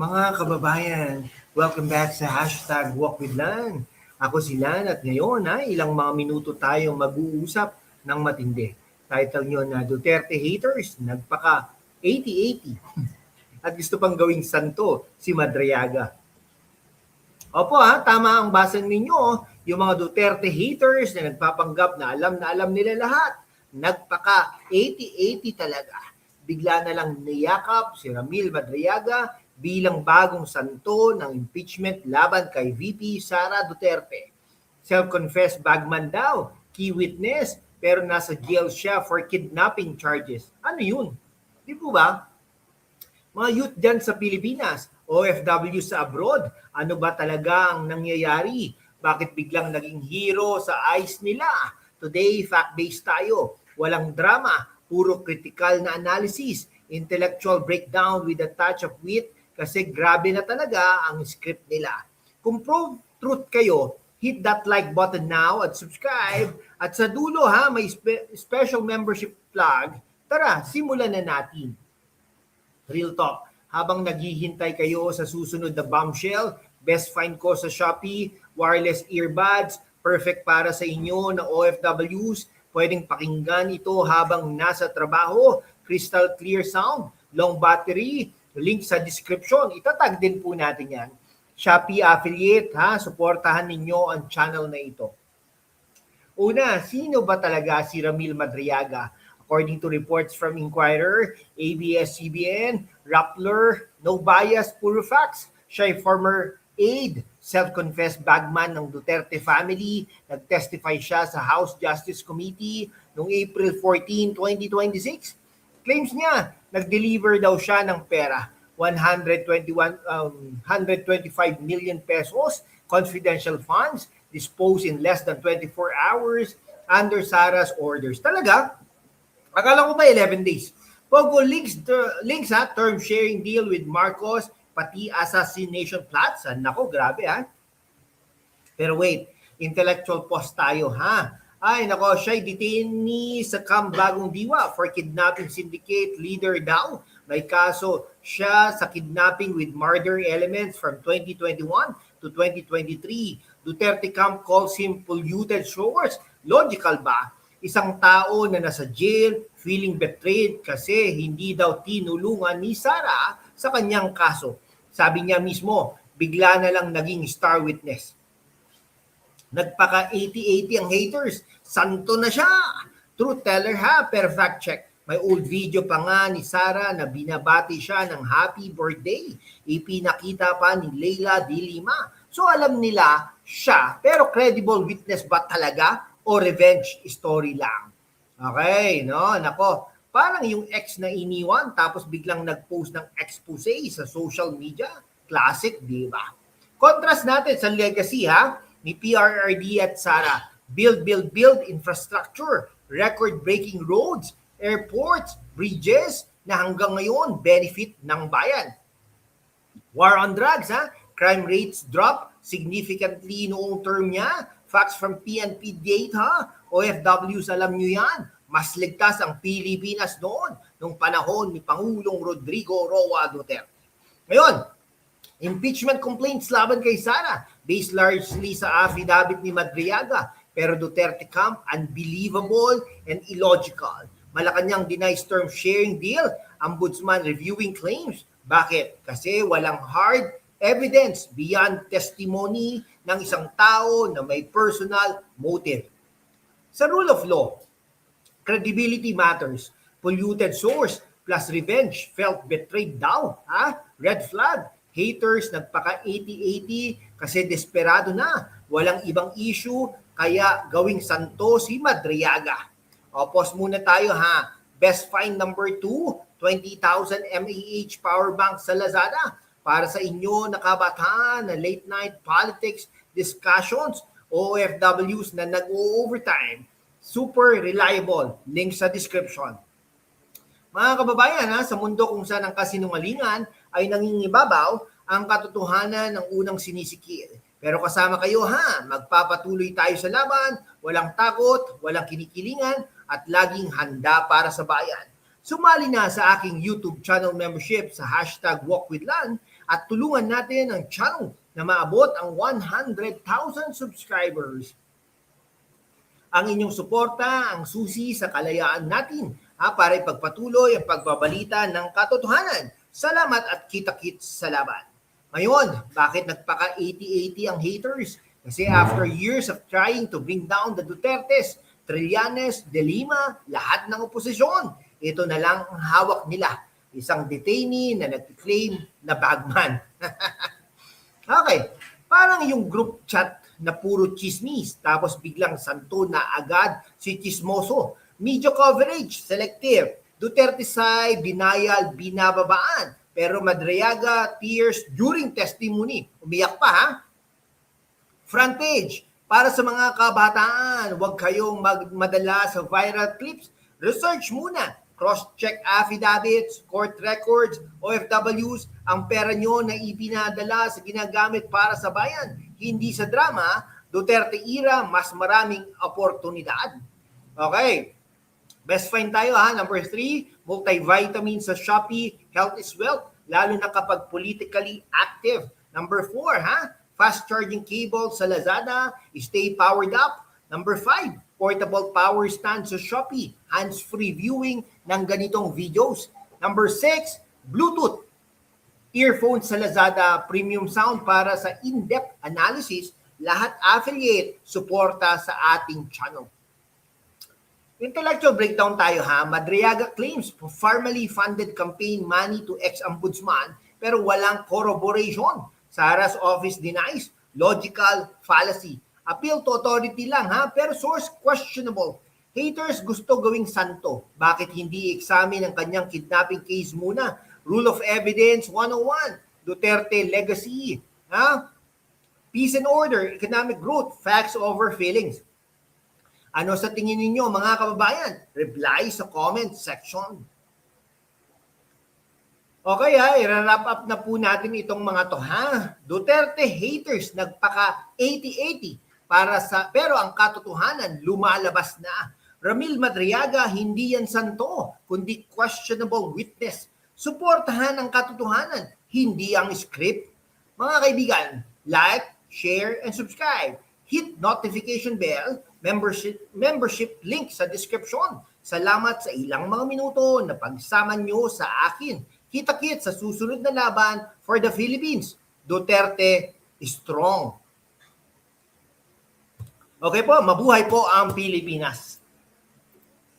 Mga kababayan, welcome back sa hashtag Walk with Lan. Ako si Lan at ngayon ilang mga minuto tayong mag-uusap ng matindi. Title nyo na Duterte Haters, nagpaka 80-80 at gusto pang gawing santo si Madriaga. Opo tama ang basa ninyo, yung mga Duterte haters na nagpapanggap na alam nila lahat. Nagpaka 80-80 talaga. Bigla na lang niyakap si Ramil Madriaga bilang bagong santo ng impeachment laban kay VP Sara Duterte. Self-confessed bagman daw, key witness, pero nasa jail siya for kidnapping charges. Ano yun? Di po ba? Mga youth dyan sa Pilipinas, OFW sa abroad, ano ba talaga ang nangyayari? Bakit biglang naging hero sa eyes nila? Today, fact-based tayo. Walang drama, puro critical na analysis, intellectual breakdown with a touch of wit kasi grabe na talaga ang script nila. Kung pro truth kayo, hit that like button now at subscribe. At sa dulo may special membership plug. Tara, simulan na natin. Real talk. Habang naghihintay kayo sa susunod na bombshell, best find ko sa Shopee, wireless earbuds, perfect para sa inyo na OFWs, pwedeng pakinggan ito habang nasa trabaho, crystal clear sound, long battery, link sa description. Itatag din po natin yan. Shopee affiliate, suportahan ninyo ang channel na ito. Una, sino ba talaga si Ramil Madriaga? According to reports from Inquirer, ABS-CBN, Rappler, no bias, puro facts. Siya ay former aide, self-confessed bagman ng Duterte family. Nag-testify siya sa House Justice Committee noong April 14, 2026. Claims niya, nag-deliver daw siya ng pera, 125 million pesos, confidential funds, disposed in less than 24 hours under Sara's orders. Talaga? Akala ko ba 11 days? Pogo links term sharing deal with Marcos, pati assassination plots. Nako, grabe Pero wait, intellectual pause tayo Ay nako, siya'y detainee sa Camp Bagong Diwa for kidnapping syndicate leader daw. May kaso siya sa kidnapping with murder elements from 2021 to 2023. Duterte camp calls him polluted source. Logical ba? Isang tao na nasa jail, feeling betrayed kasi hindi daw tinulungan ni Sara sa kanyang kaso. Sabi niya mismo, bigla na lang naging star witness. Nagpaka 80-80 ang haters. Santo na siya. Truth teller pero fact check. May old video pa nga ni Sara na binabati siya ng happy birthday. Ipinakita pa ni Leila de Lima. So alam nila siya, pero credible witness ba talaga? O revenge story lang. Okay, no? Nako, parang yung ex na iniwan tapos biglang nag-post ng expose sa social media. Classic, di ba? Contrast natin sa legacy ni PRRD at Sara. Build infrastructure, record-breaking roads, airports, bridges na hanggang ngayon benefit ng bayan. War on drugs, crime rates drop significantly noong term niya. Facts from PNP data, OFWs alam nyo yan. Mas ligtas ang Pilipinas noon nung panahon ni Pangulong Rodrigo Roa Duterte. Ngayon, impeachment complaints laban kay Sara based largely sa affidavit ni Madriaga. Pero Duterte camp, unbelievable and illogical. Malacanang denies term sharing deal. Ombudsman reviewing claims. Bakit? Kasi walang hard evidence beyond testimony ng isang tao na may personal motive. Sa rule of law, credibility matters. Polluted source plus revenge felt betrayed daw. Red flag. Haters nagpaka 80-80 kasi desperado na. Walang ibang issue kaya gawing santo si Madriaga. Pause muna tayo Best find number 2, 20,000 mAh power bank sa Lazada. Para sa inyo na kabataan na late night politics discussions, OFWs na nag-overtime. Super reliable. Link sa description. Mga kababayan, sa mundo kung saan ang kasinungalingan ay nangingibabaw, ang katotohanan ng unang sinisikil. Pero kasama kayo magpapatuloy tayo sa laban, walang takot, walang kinikilingan, at laging handa para sa bayan. Sumali na sa aking YouTube channel membership sa hashtag Walk with Lan at tulungan natin ang channel na maabot ang 100,000 subscribers. Ang inyong suporta ang susi sa kalayaan natin para ipagpatuloy ang pagbabalita ng katotohanan. Salamat at kita-kits sa laban. Ngayon, bakit nagpaka 80-80 ang haters? Kasi after years of trying to bring down the Dutertes, Trillanes, De Lima, lahat ng oposisyon, ito na lang ang hawak nila. Isang detainee na nag-claim na bagman. Okay, parang yung group chat na puro chismis, tapos biglang santo na agad si chismoso. Media coverage, selective. Duterte side, denial, binababaan. Pero Madriaga, tears during testimony. Umiyak pa ha? Front page, para sa mga kabataan, huwag kayong madala sa viral clips. Research muna. Cross-check affidavits, court records, OFWs, ang pera nyo na ipinadala sa ginagamit para sa bayan. Hindi sa drama, Duterte era, mas maraming oportunidad. Okay. Best find tayo ha. Number 3, multivitamin sa Shopee, health is wealth, lalo na kapag politically active. Number 4 ha, fast charging cable sa Lazada, stay powered up. Number 5, portable power stand sa Shopee, hands-free viewing ng ganitong videos. Number 6, Bluetooth earphones sa Lazada, premium sound para sa in-depth analysis, lahat affiliate, suporta sa ating channel. Intellectual breakdown tayo ha. Madriaga claims formally funded campaign money to ex-ombudsman pero walang corroboration. Sara's office denies, logical fallacy. Appeal to authority lang ha, pero source questionable. Haters gusto gawing santo. Bakit hindi examine ang kanyang kidnapping case muna? Rule of Evidence 101, Duterte legacy. Ha? Peace and order, economic growth, facts over feelings. Ano sa tingin ninyo mga kababayan? Reply sa comment section. Okay ha, i-wrap up na po natin itong mga to ha. Duterte haters nagpaka 80-80 pero ang katotohanan lumalabas na. Ramil Madriaga hindi yan santo kundi questionable witness. Suportahan ang katotohanan, hindi ang script. Mga kaibigan, like, share, and subscribe. Hit notification bell, membership link sa description. Salamat sa ilang mga minuto na pagsama nyo sa akin. Kita-kit sa susunod na laban for the Philippines. Duterte strong. Okay po, mabuhay po ang Pilipinas.